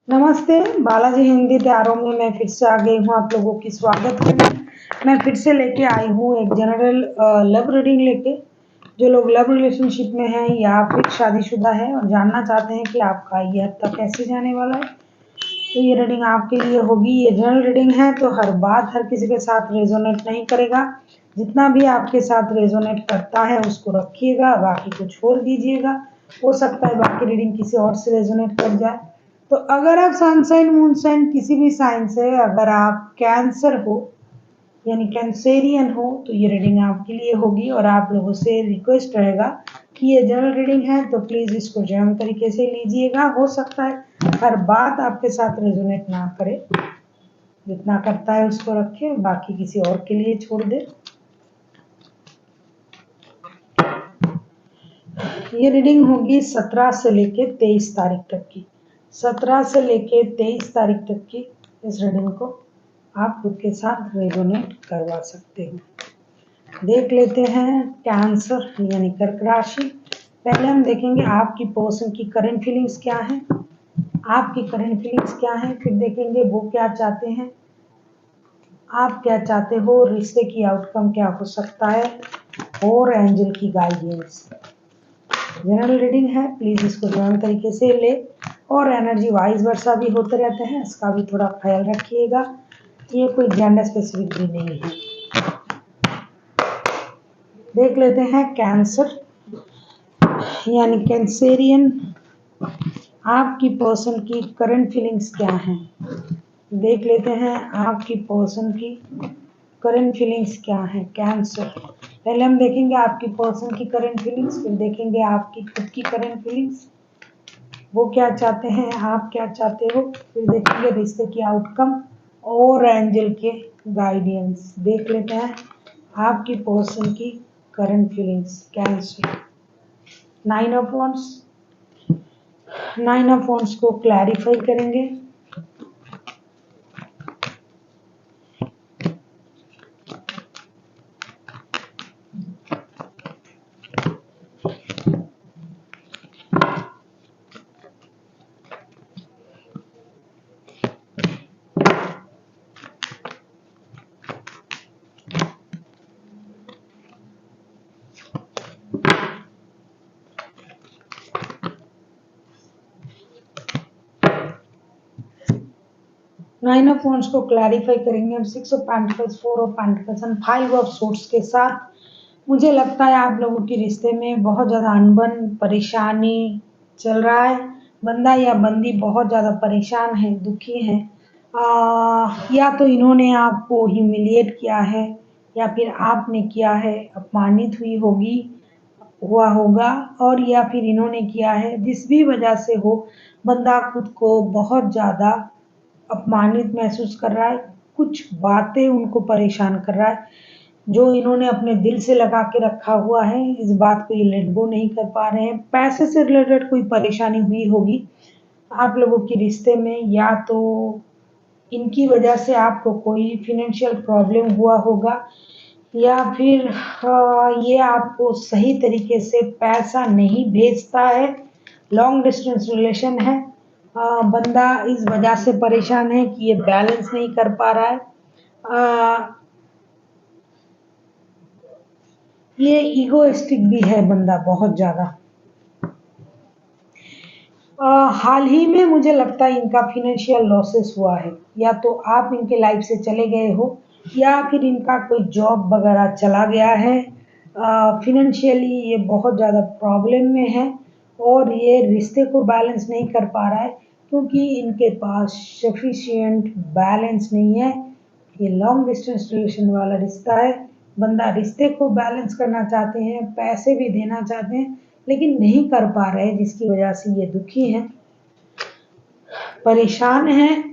नमस्ते, बालाजी हिंदी टैरो में मैं फिर से आ गई हूँ आप लोगों की स्वागत है। मैं फिर से लेके आई हूँ एक जनरल लव रीडिंग लेके। जो लोग लव रिलेशनशिप में हैं या फिर शादीशुदा है और जानना चाहते हैं कि आपका ये हफ्ता कैसे जाने वाला है, तो ये रीडिंग आपके लिए होगी। ये जनरल रीडिंग है तो हर बात हर किसी के साथ रेजोनेट नहीं करेगा। जितना भी आपके साथ रेजोनेट करता है उसको रखिएगा, बाकी को छोड़ दीजिएगा। हो सकता है बाकी रीडिंग किसी और से रेजोनेट कर जाए। तो अगर आप सन साइन मून साइन किसी भी साइन से, अगर आप कैंसर हो यानी कैंसेरियन हो, तो ये रीडिंग आपके लिए होगी। और आप लोगों से रिक्वेस्ट रहेगा कि ये जनरल रीडिंग है तो प्लीज़ इसको जेन्युइन तरीके से लीजिएगा। हो सकता है हर बात आपके साथ रेजोनेट ना करे, जितना करता है उसको रखे, बाकी किसी और के लिए छोड़ दे। ये रीडिंग होगी 17 से लेके 23 तारीख तक की। 17 से लेके 23 तारीख तक की इस रीडिंग को आप खुद के साथ रेजोनेट करवा सकते हो। देख लेते हैं कैंसर यानी कर्क राशि। पहले हम देखेंगे आपकी पर्सन की करंट फीलिंग्स क्या है, आपकी करंट फीलिंग्स क्या है, फिर देखेंगे वो क्या चाहते हैं, आप क्या चाहते हो, रिश्ते की आउटकम क्या हो सकता है, और एंजल की गाइडेंस। जनरल रीडिंग है, प्लीज इसको जनरल तरीके से ले, और एनर्जी वाइज वर्षा भी होते रहते हैं, इसका भी थोड़ा ख्याल रखिएगा। ये कोई जेंडर स्पेसिफिक भी नहीं है। देख लेते हैं कैंसर यानी कैंसेरियन, आपकी पर्सन की करंट फीलिंग्स क्या हैं। देख लेते हैं आपकी पर्सन की करंट फीलिंग्स क्या है कैंसर। पहले हम देखेंगे आपकी पर्सन की करंट फीलिंग्स, फिर देखेंगे आपकी खुद की करंट फीलिंग्स, वो क्या चाहते हैं, आप क्या चाहते हो, फिर देखेंगे रिश्ते की आउटकम और एंजल के गाइडेंस। देख लेते हैं आपकी पर्सन की current feelings cancer. 9 of wands, 9 of wands को क्लैरिफाई करेंगे। नाइन ऑफ वांड्स को क्लैरिफाई करेंगे हम 6 of pentacles, 4 of pentacles and 5 of swords के साथ। मुझे लगता है आप लोगों के रिश्ते में बहुत ज़्यादा अनबन परेशानी चल रहा है। बंदा या बंदी बहुत ज़्यादा परेशान है, दुखी है। या तो इन्होंने आपको ह्यूमिलिएट किया है या फिर आपने किया है, अपमानित हुई होगी, हुआ होगा, और या फिर इन्होंने किया है। जिस भी वजह से हो, बंदा खुद को बहुत ज़्यादा अपमानित महसूस कर रहा है। कुछ बातें उनको परेशान कर रहा है जो इन्होंने अपने दिल से लगा के रखा हुआ है। इस बात को ये लेट गो नहीं कर पा रहे हैं। पैसे से रिलेटेड कोई परेशानी हुई होगी आप लोगों के रिश्ते में, या तो इनकी वजह से आपको कोई फिनेंशियल प्रॉब्लम हुआ होगा, या फिर ये आपको सही तरीके से पैसा नहीं भेजता है। लॉन्ग डिस्टेंस रिलेशन है। बंदा इस वजह से परेशान है कि ये बैलेंस नहीं कर पा रहा है। ये ईगोइस्टिक भी है बंदा बहुत ज़्यादा। हाल ही में मुझे लगता है इनका फिनेंशियल लॉसेस हुआ है, या तो आप इनके लाइफ से चले गए हो या फिर इनका कोई जॉब वगैरह चला गया है। फिनेंशियली ये बहुत ज़्यादा प्रॉब्लम में है और ये रिश्ते को बैलेंस नहीं कर पा रहा है क्योंकि इनके पास सफिशिएंट बैलेंस नहीं है। ये लॉन्ग डिस्टेंस रिलेशन वाला रिश्ता है। बंदा रिश्ते को बैलेंस करना चाहते हैं, पैसे भी देना चाहते हैं, लेकिन नहीं कर पा रहे, जिसकी वजह से ये दुखी हैं, परेशान हैं।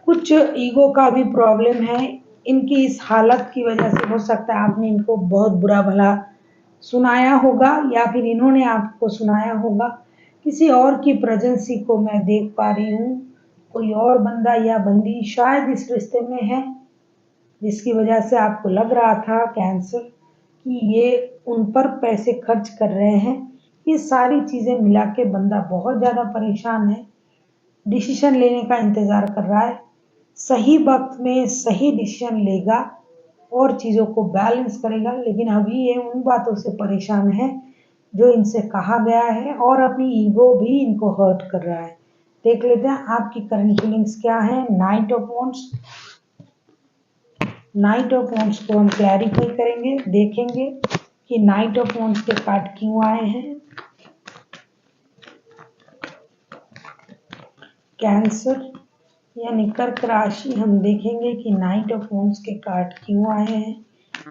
कुछ ईगो का भी प्रॉब्लम है। इनकी इस हालत की वजह से हो सकता है आपने इनको बहुत बुरा भला सुनाया होगा या फिर इन्होंने आपको सुनाया होगा। किसी और की प्रेजेंसी को मैं देख पा रही हूँ। कोई और बंदा या बंदी शायद इस रिश्ते में है, जिसकी वजह से आपको लग रहा था कैंसर कि ये उन पर पैसे खर्च कर रहे हैं। ये सारी चीज़ें मिला के बंदा बहुत ज़्यादा परेशान है, डिसीजन लेने का इंतज़ार कर रहा है, सही वक्त में सही डिसीजन लेगा और चीज़ों को बैलेंस करेगा, लेकिन अभी ये उन बातों से परेशान है जो इनसे कहा गया है और अपनी ईगो भी इनको हर्ट कर रहा है। देख लेते हैं आपकी करंट फीलिंग्स क्या है। Night of wands, night of wands को हम क्लैरिफाई करेंगे, देखेंगे कि नाइट ऑफ वॉन्ड्स के कार्ड क्यों आए हैं। कैंसर यानी कर्क राशि, हम देखेंगे कि नाइट ऑफ वॉन्ड्स के कार्ड क्यों आए हैं।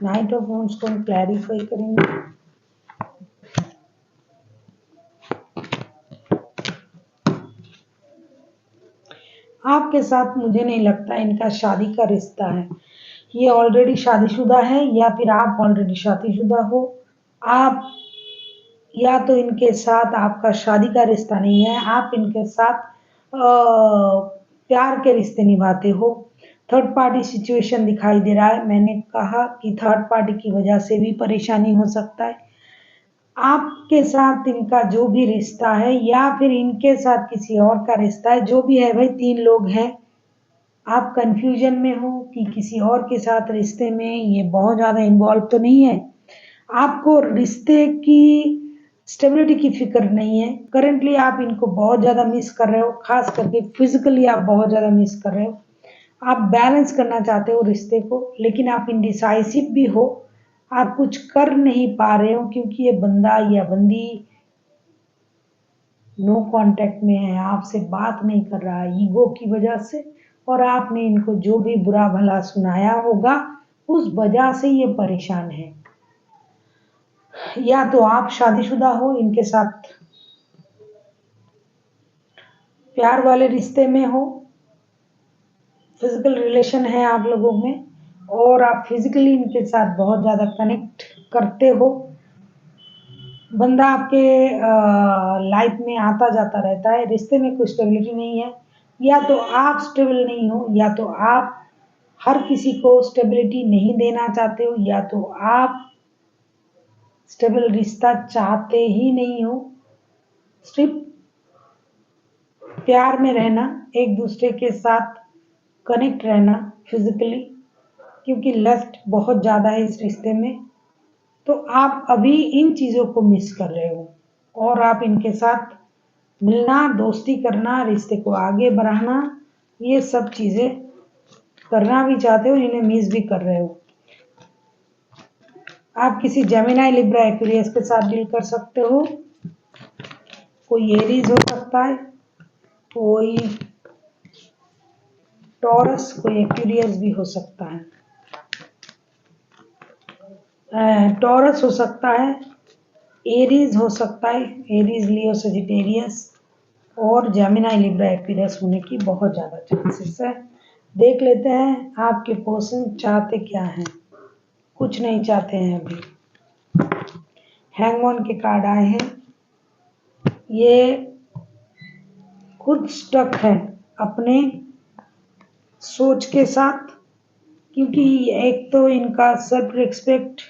नाइट ऑफ वॉन्ड्स को हम क्लैरिफाई करेंगे। आपके साथ मुझे नहीं लगता इनका शादी का रिश्ता है, ये ऑलरेडी शादीशुदा है या फिर आप ऑलरेडी शादीशुदा हो। आप या तो इनके साथ आपका शादी का रिश्ता नहीं है, आप इनके साथ प्यार के रिश्ते निभाते हो। थर्ड पार्टी सिचुएशन दिखाई दे रहा है। मैंने कहा कि थर्ड पार्टी की वजह से भी परेशानी हो सकता है। आपके साथ इनका जो भी रिश्ता है या फिर इनके साथ किसी और का रिश्ता है, जो भी है भाई, 3 लोग हैं। आप कंफ्यूजन में हो कि किसी और के साथ रिश्ते में ये बहुत ज़्यादा इन्वॉल्व तो नहीं है। आपको रिश्ते की स्टेबिलिटी की फिक्र नहीं है। करंटली आप इनको बहुत ज़्यादा मिस कर रहे हो, खास करके फिजिकली आप बहुत ज़्यादा मिस कर रहे हो। आप बैलेंस करना चाहते हो रिश्ते को, लेकिन आप इंडिसाइसिव भी हो। आप कुछ कर नहीं पा रहे हो क्योंकि ये बंदा या बंदी नो कांटेक्ट में है, आपसे बात नहीं कर रहा है ईगो की वजह से, और आपने इनको जो भी बुरा भला सुनाया होगा उस वजह से ये परेशान है। या तो आप शादीशुदा हो, इनके साथ प्यार वाले रिश्ते में हो, फिजिकल रिलेशन है आप लोगों में, और आप फिजिकली इनके साथ बहुत ज़्यादा कनेक्ट करते हो। बंदा आपके लाइफ में आता जाता रहता है, रिश्ते में कोई स्टेबिलिटी नहीं है। या तो आप स्टेबल नहीं हो, या तो आप हर किसी को स्टेबिलिटी नहीं देना चाहते हो, या तो आप स्टेबल रिश्ता चाहते ही नहीं हो। सिर्फ प्यार में रहना, एक दूसरे के साथ कनेक्ट रहना फिजिकली, क्योंकि लस्ट बहुत ज़्यादा है इस रिश्ते में। तो आप अभी इन चीज़ों को मिस कर रहे हो और आप इनके साथ मिलना, दोस्ती करना, रिश्ते को आगे बढ़ाना, ये सब चीज़ें करना भी चाहते हो, इन्हें मिस भी कर रहे हो। आप किसी जेमिनी, लिब्रा, एक्वेरियस के साथ डील कर सकते हो। कोई एरीज हो सकता है, कोई टॉरस, कोई एक्वेरियस भी हो सकता है। टॉरस हो सकता है, एरीज हो सकता है, एरीज, लियो, सजिटेरियस, और जेमिनी, लिब्रा, एक्वेरियस होने की बहुत ज़्यादा चांसेस है। देख लेते हैं आपके पर्सन चाहते क्या हैं। कुछ नहीं चाहते हैं अभी। हैंगमैन के कार्ड आए हैं। ये खुद स्टक है अपने सोच के साथ, क्योंकि एक तो इनका सेल्फ रिस्पेक्ट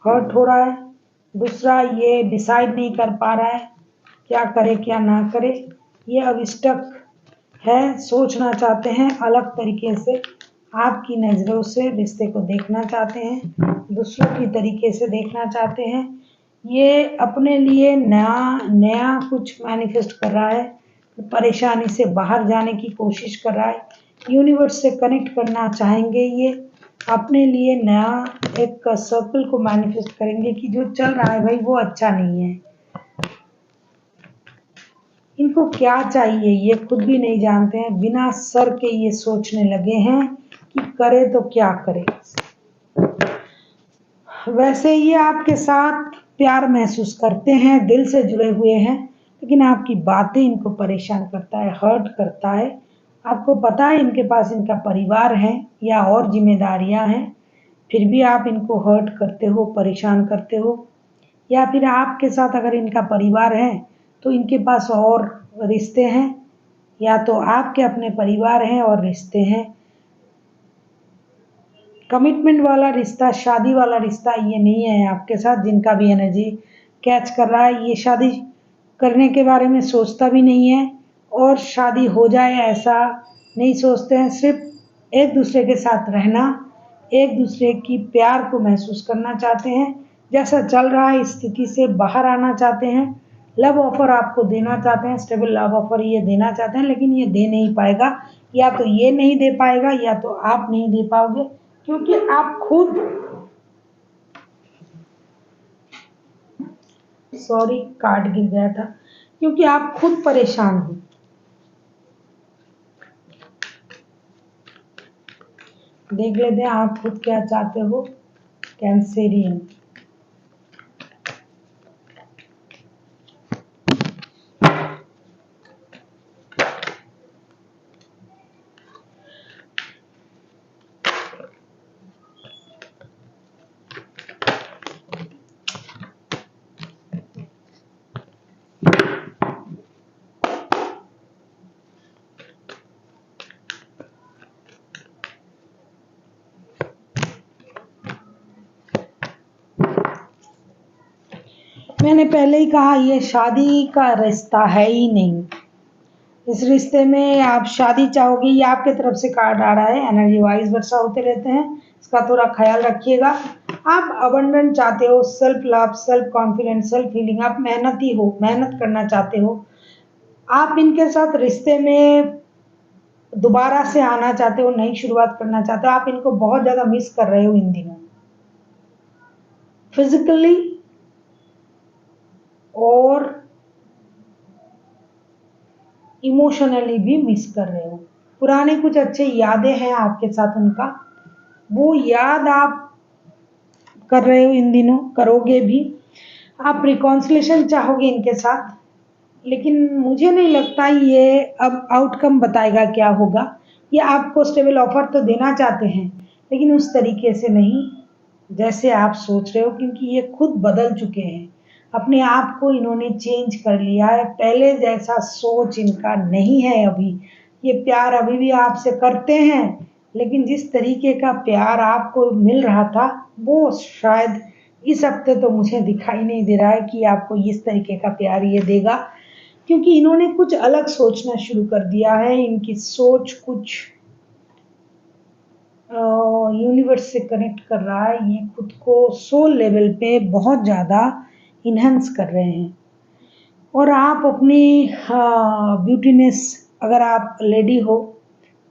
हर्ट हो रहा है, दूसरा ये डिसाइड नहीं कर पा रहा है क्या करे क्या ना करे। ये अब स्टक है, सोचना चाहते हैं अलग तरीके से, आपकी नज़रों से रिश्ते को देखना चाहते हैं, दूसरों की तरीके से देखना चाहते हैं। ये अपने लिए नया नया कुछ मैनिफेस्ट कर रहा है, परेशानी से बाहर जाने की कोशिश कर रहा है, यूनिवर्स से कनेक्ट करना चाहेंगे। ये अपने लिए नया एक सर्कल को मैनिफेस्ट करेंगे कि जो चल रहा है भाई वो अच्छा नहीं है। इनको क्या चाहिए ये खुद भी नहीं जानते हैं, बिना सर के ये सोचने लगे हैं कि करे तो क्या करे। वैसे ये आपके साथ प्यार महसूस करते हैं, दिल से जुड़े हुए हैं, लेकिन आपकी बातें इनको परेशान करता है, हर्ट करता है। आपको पता है इनके पास इनका परिवार है या और जिम्मेदारियां हैं, फिर भी आप इनको हर्ट करते हो, परेशान करते हो। या फिर आपके साथ अगर इनका परिवार है तो इनके पास और रिश्ते हैं, या तो आपके अपने परिवार हैं और रिश्ते हैं। कमिटमेंट वाला रिश्ता, शादी वाला रिश्ता ये नहीं है आपके साथ। जिनका भी एनर्जी कैच कर रहा है, ये शादी करने के बारे में सोचता भी नहीं है और शादी हो जाए ऐसा नहीं सोचते हैं। सिर्फ एक दूसरे के साथ रहना, एक दूसरे की प्यार को महसूस करना चाहते हैं। जैसा चल रहा है इस स्थिति से बाहर आना चाहते हैं। लव ऑफर आपको देना चाहते हैं, स्टेबल लव ऑफर ये देना चाहते हैं, लेकिन ये दे नहीं पाएगा। या तो ये नहीं दे पाएगा या तो आप नहीं दे पाओगे, क्योंकि आप खुद, सॉरी कार्ड गिर गया था, क्योंकि आप खुद परेशान हो। देख लेते हैं आप खुद क्या चाहते हो, कैंसेरियन। मैंने पहले ही कहा ये शादी का रिश्ता है ही नहीं। इस रिश्ते में आप शादी चाहोगे, ये आपके तरफ से कार्ड आ रहा है, एनर्जी वाइज वर्षा होते रहते हैं, इसका थोड़ा ख्याल रखिएगा। आप अबंडेंट चाहते हो, self love, self confidence, self healing, आप मेहनती हो, मेहनत करना चाहते हो। आप इनके साथ रिश्ते में दोबारा से आना चाहते हो, नई शुरुआत करना चाहते हो। आप इनको बहुत ज्यादा मिस कर रहे हो इन दिनों, फिजिकली और इमोशनली भी मिस कर रहे हो। पुराने कुछ अच्छे यादें हैं आपके साथ उनका, वो याद आप कर रहे हो इन दिनों, करोगे भी। आप रिकॉन्सिलेशन चाहोगे इनके साथ, लेकिन मुझे नहीं लगता ये अब आउटकम बताएगा क्या होगा। ये आपको स्टेबल ऑफर तो देना चाहते हैं, लेकिन उस तरीके से नहीं जैसे आप सोच रहे हो, क्योंकि ये खुद बदल चुके हैं। अपने आप को इन्होंने चेंज कर लिया है, पहले जैसा सोच इनका नहीं है अभी। ये प्यार अभी भी आपसे करते हैं, लेकिन जिस तरीके का प्यार आपको मिल रहा था वो शायद इस हफ्ते तो मुझे दिखाई नहीं दे रहा है कि आपको इस तरीके का प्यार ये देगा, क्योंकि इन्होंने कुछ अलग सोचना शुरू कर दिया है। इनकी सोच कुछ यूनिवर्स से कनेक्ट कर रहा है। ये खुद को सोल लेवल पे बहुत ज़्यादा इन्हेंस कर रहे हैं। और आप अपनी ब्यूटीनेस, अगर आप लेडी हो,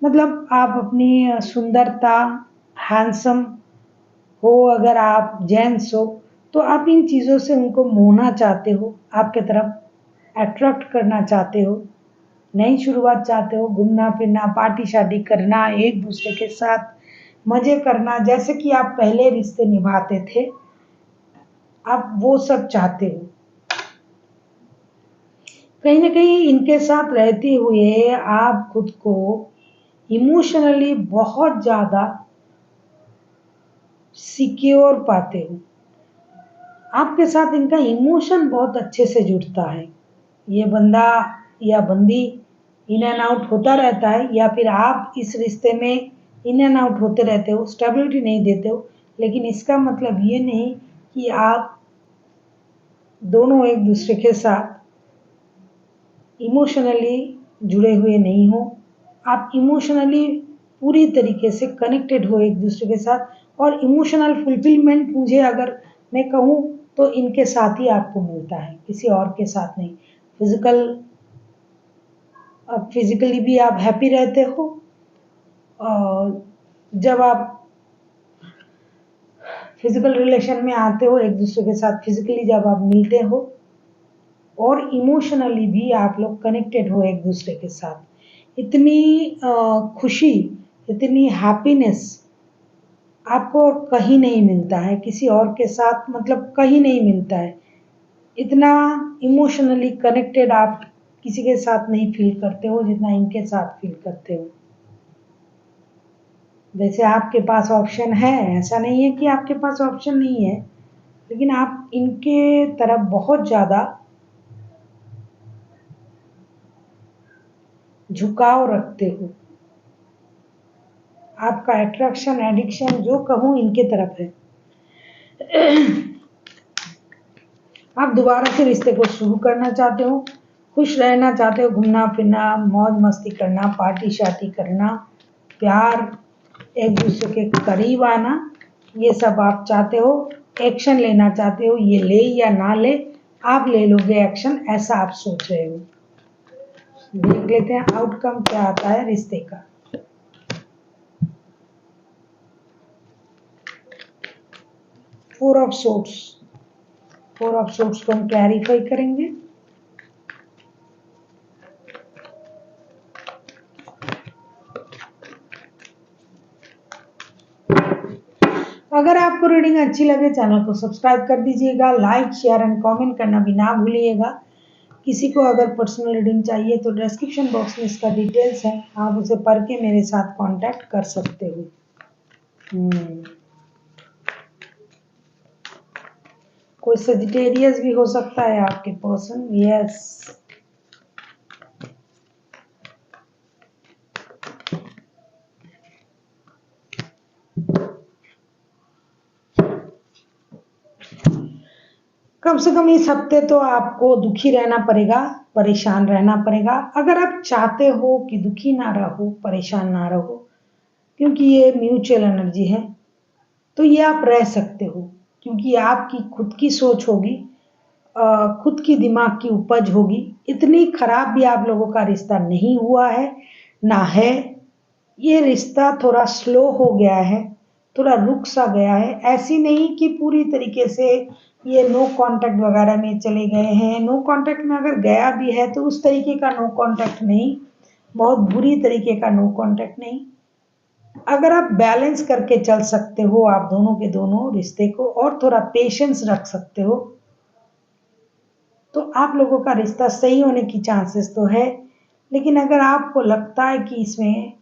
मतलब आप अपनी सुंदरता, हैंडसम हो, अगर आप जेंट्स हो, तो आप इन चीज़ों से उनको मोहना चाहते हो, आपके तरफ अट्रैक्ट करना चाहते हो, नई शुरुआत चाहते हो, घूमना फिरना, पार्टी शादी करना, एक दूसरे के साथ मजे करना, जैसे कि आप पहले रिश्ते निभाते थे, आप वो सब चाहते हो। कहीं ना कहीं इनके साथ रहते हुए आप खुद को इमोशनली बहुत ज्यादा सिक्योर पाते हो। आपके साथ इनका इमोशन बहुत अच्छे से जुड़ता है। ये बंदा या बंदी इन एंड आउट होता रहता है, या फिर आप इस रिश्ते में इन एंड आउट होते रहते हो, स्टेबिलिटी नहीं देते हो, लेकिन इसका मतलब ये नहीं कि आप दोनों एक दूसरे के साथ इमोशनली जुड़े हुए नहीं हो। आप इमोशनली पूरी तरीके से कनेक्टेड हो एक दूसरे के साथ, और इमोशनल फुलफिलमेंट मुझे अगर मैं कहूँ तो इनके साथ ही आपको मिलता है, किसी और के साथ नहीं। फिजिकली भी आप हैप्पी रहते हो, और जब आप फिजिकल रिलेशन में आते हो एक दूसरे के साथ, फिजिकली जब आप मिलते हो, और इमोशनली भी आप लोग कनेक्टेड हो एक दूसरे के साथ। इतनी खुशी, इतनी हैप्पीनेस आपको कहीं नहीं मिलता है, किसी और के साथ मतलब कहीं नहीं मिलता है। इतना इमोशनली कनेक्टेड आप किसी के साथ नहीं फील करते हो जितना इनके साथ फील करते हो। वैसे आपके पास ऑप्शन है, ऐसा नहीं है कि आपके पास ऑप्शन नहीं है, लेकिन आप इनके तरफ बहुत ज़्यादा झुकाव रखते हो। आपका अट्रैक्शन, एडिक्शन जो कहूँ इनके तरफ है। आप दोबारा से रिश्ते को शुरू करना चाहते हो, खुश रहना चाहते हो, घूमना फिरना, मौज मस्ती करना, पार्टी शार्टी करना, प्यार, एक दूसरे के करीब आना, ये सब आप चाहते हो। एक्शन लेना चाहते हो, ये ले या ना ले, आप ले लोगे एक्शन, ऐसा आप सोच रहे हो। देख लेते हैं आउटकम क्या आता है रिश्ते का। फोर ऑफ सोर्ट्स को हम क्लैरिफाई करेंगे। अगर आपको रीडिंग अच्छी लगे चैनल को सब्सक्राइब कर दीजिएगा, लाइक शेयर एंड कमेंट करना भी ना भूलिएगा। किसी को अगर पर्सनल रीडिंग चाहिए तो डिस्क्रिप्शन बॉक्स में इसका डिटेल्स है, आप उसे पढ़ के मेरे साथ कांटेक्ट कर सकते हो। कोई सजिटेरियस भी हो सकता है आपके पर्सन। यस, कम से कम इस हफ्ते तो आपको दुखी रहना पड़ेगा, परेशान रहना पड़ेगा। अगर आप चाहते हो कि दुखी ना रहो, परेशान ना रहो, क्योंकि ये म्यूचुअल एनर्जी है, तो ये आप रह सकते हो, क्योंकि आपकी खुद की सोच होगी, खुद की दिमाग की उपज होगी। इतनी खराब भी आप लोगों का रिश्ता नहीं हुआ है ना है। ये रिश्ता थोड़ा स्लो हो गया है, थोड़ा रुक सा गया है। ऐसी नहीं कि पूरी तरीके से ये नो कांटेक्ट वगैरह में चले गए हैं। नो कांटेक्ट में अगर गया भी है तो उस तरीके का नो कांटेक्ट नहीं, बहुत बुरी तरीके का नो कांटेक्ट नहीं। अगर आप बैलेंस करके चल सकते हो आप दोनों के दोनों रिश्ते को, और थोड़ा पेशेंस रख सकते हो, तो आप लोगों का रिश्ता सही होने की चांसेस तो है। लेकिन अगर आपको लगता है कि इसमें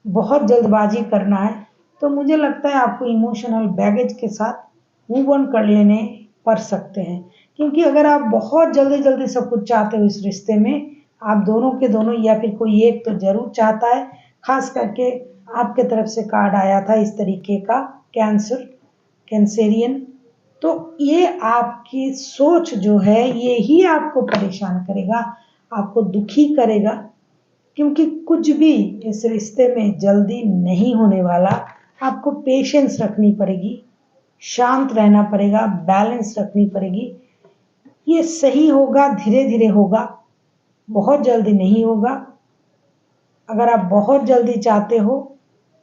बहुत जल्दबाजी करना है, तो मुझे लगता है आपको इमोशनल बैगेज के साथ मूव ऑन कर लेने पड़ सकते हैं। क्योंकि अगर आप बहुत जल्दी जल्दी सब कुछ चाहते हो इस रिश्ते में, आप दोनों के दोनों या फिर कोई एक तो जरूर चाहता है। खास करके आपके तरफ से कार्ड आया था इस तरीके का, कैंसेरियन। तो ये आपकी सोच जो है ये ही आपको परेशान करेगा, आपको दुखी करेगा। क्योंकि कुछ भी इस रिश्ते में जल्दी नहीं होने वाला। आपको पेशेंस रखनी पड़ेगी, शांत रहना पड़ेगा, बैलेंस रखनी पड़ेगी। ये सही होगा, धीरे धीरे होगा, बहुत जल्दी नहीं होगा। अगर आप बहुत जल्दी चाहते हो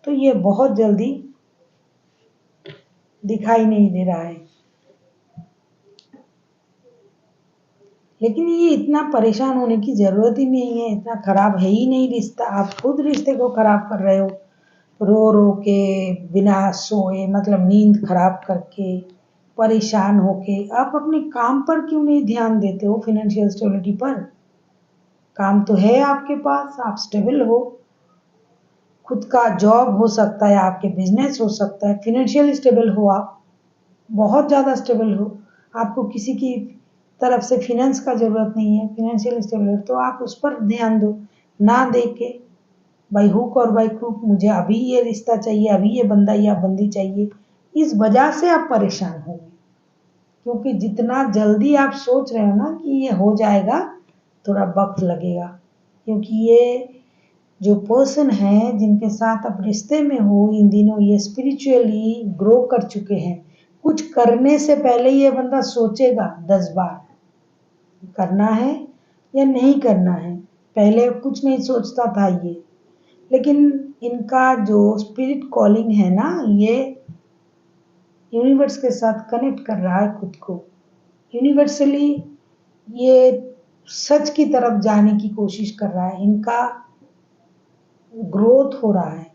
तो ये बहुत जल्दी दिखाई नहीं दे रहा है। लेकिन ये इतना परेशान होने की जरूरत ही नहीं है, इतना खराब है ही नहीं रिश्ता। आप खुद रिश्ते को खराब कर रहे हो, रो रो के, बिना सोए, मतलब नींद खराब करके, परेशान होके। आप अपने काम पर क्यों नहीं ध्यान देते हो, फाइनेंशियल स्टेबिलिटी पर? काम तो है आपके पास, आप स्टेबल हो, खुद का जॉब हो सकता है, आपके बिजनेस हो सकता है, फाइनेंशियल स्टेबल हो, आप बहुत ज़्यादा स्टेबल हो, आपको किसी की तरफ से फाइनेंस का ज़रूरत नहीं है, फाइनेंशियल स्टेबल हो, तो आप उस पर ध्यान दो। ना दे के बाई हुक और बाई क्रूक मुझे अभी ये रिश्ता चाहिए, अभी ये बंदा या बंदी चाहिए, इस वजह से आप परेशान होंगे। क्योंकि जितना जल्दी आप सोच रहे हो ना कि ये हो जाएगा, थोड़ा वक्त लगेगा। क्योंकि ये जो पर्सन है जिनके साथ आप रिश्ते में हो इन दिनों, ये स्पिरिचुअली ग्रो कर चुके हैं। कुछ करने से पहले ये बंदा सोचेगा 10 बार, करना है या नहीं करना है। पहले कुछ नहीं सोचता था ये, लेकिन इनका जो स्पिरिट कॉलिंग है ना, ये यूनिवर्स के साथ कनेक्ट कर रहा है खुद को। यूनिवर्सली ये सच की तरफ जाने की कोशिश कर रहा है, इनका ग्रोथ हो रहा है।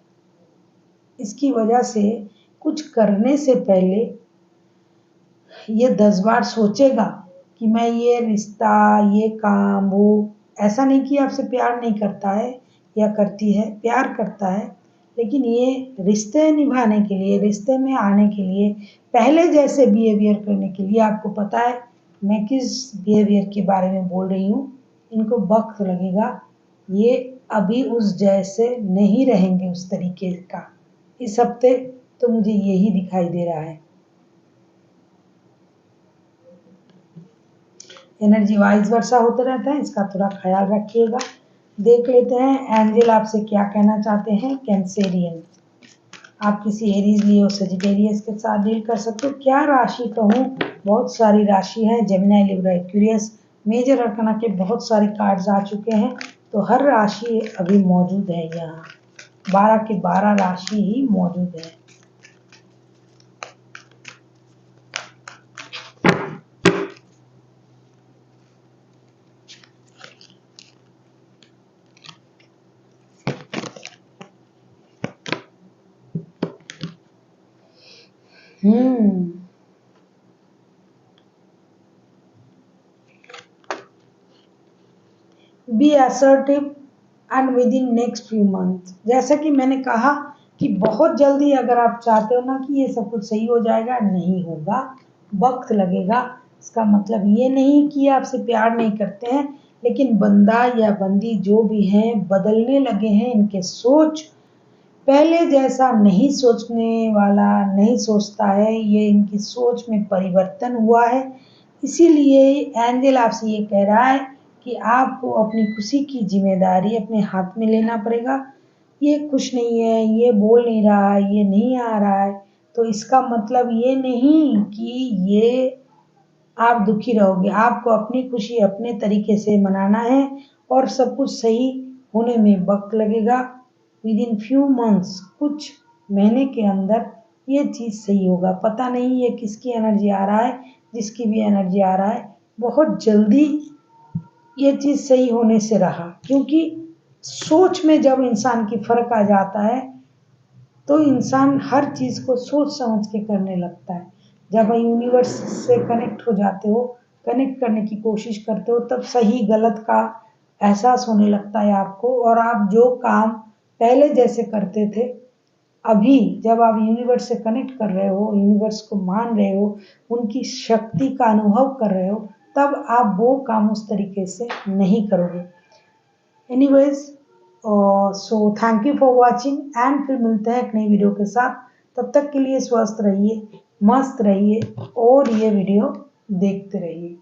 इसकी वजह से कुछ करने से पहले ये 10 बार सोचेगा कि मैं ये रिश्ता, ये काम, वो। ऐसा नहीं कि आपसे प्यार नहीं करता है या करती है, प्यार करता है। लेकिन ये रिश्ते निभाने के लिए, रिश्ते में आने के लिए, पहले जैसे बिहेवियर करने के लिए, आपको पता है मैं किस बिहेवियर के बारे में बोल रही हूँ। इनको वक्त लगेगा, ये अभी उस जैसे नहीं रहेंगे, उस तरीके का। इस हफ्ते तो मुझे यही दिखाई दे रहा है। एनर्जी वाइज वर्षा होते रहता है, इसका थोड़ा ख्याल रखिएगा। देख लेते हैं एंजल आपसे क्या कहना चाहते हैं। कैंसेरियन, आप किसी एरीज लियो सजिटेरियस के साथ डील कर सकते हो। क्या राशि कहूँ, बहुत सारी राशि है। Gemini, Libra, Aquarius, major arcana के बहुत सारे कार्ड्स आ चुके हैं, तो हर राशि अभी मौजूद है। यहाँ 12 के 12 राशि ही मौजूद है। Be assertive and within next few month. जैसा कि मैंने कहा कि बहुत जल्दी अगर आप चाहते हो ना कि ये सब कुछ सही हो जाएगा, नहीं होगा, वक्त लगेगा। इसका मतलब ये नहीं कि आपसे प्यार नहीं करते हैं, लेकिन बंदा या बंदी जो भी हैं बदलने लगे हैं। इनके सोच पहले जैसा नहीं सोचने वाला नहीं सोचता है, ये इनकी सोच में परिवर्तन हुआ है। इसीलिए एंजल आपसे ये कह रहा है कि आपको अपनी खुशी की जिम्मेदारी अपने हाथ में लेना पड़ेगा। ये खुश नहीं है, ये बोल नहीं रहा है, ये नहीं आ रहा है, तो इसका मतलब ये नहीं कि ये आप दुखी रहोगे। आपको अपनी खुशी अपने तरीके से मनाना है और सब कुछ सही होने में वक्त लगेगा। विद इन फ्यू मंथ्स, कुछ महीने के अंदर ये चीज़ सही होगा। पता नहीं ये किसकी एनर्जी आ रहा है, जिसकी भी एनर्जी आ रहा है, बहुत जल्दी ये चीज़ सही होने से रहा। क्योंकि सोच में जब इंसान की फर्क आ जाता है तो इंसान हर चीज़ को सोच समझ के करने लगता है। जब यूनिवर्स से कनेक्ट हो जाते हो, कनेक्ट करने की कोशिश करते हो, तब सही गलत का एहसास होने लगता है आपको। और आप जो काम पहले जैसे करते थे, अभी जब आप यूनिवर्स से कनेक्ट कर रहे हो, यूनिवर्स को मान रहे हो, उनकी शक्ति का अनुभव कर रहे हो, तब आप वो काम उस तरीके से नहीं करोगे। Anyways, so thank you for watching and फिर मिलते हैं एक नई वीडियो के साथ। तब तक के लिए स्वस्थ रहिए, मस्त रहिए और ये वीडियो देखते रहिए।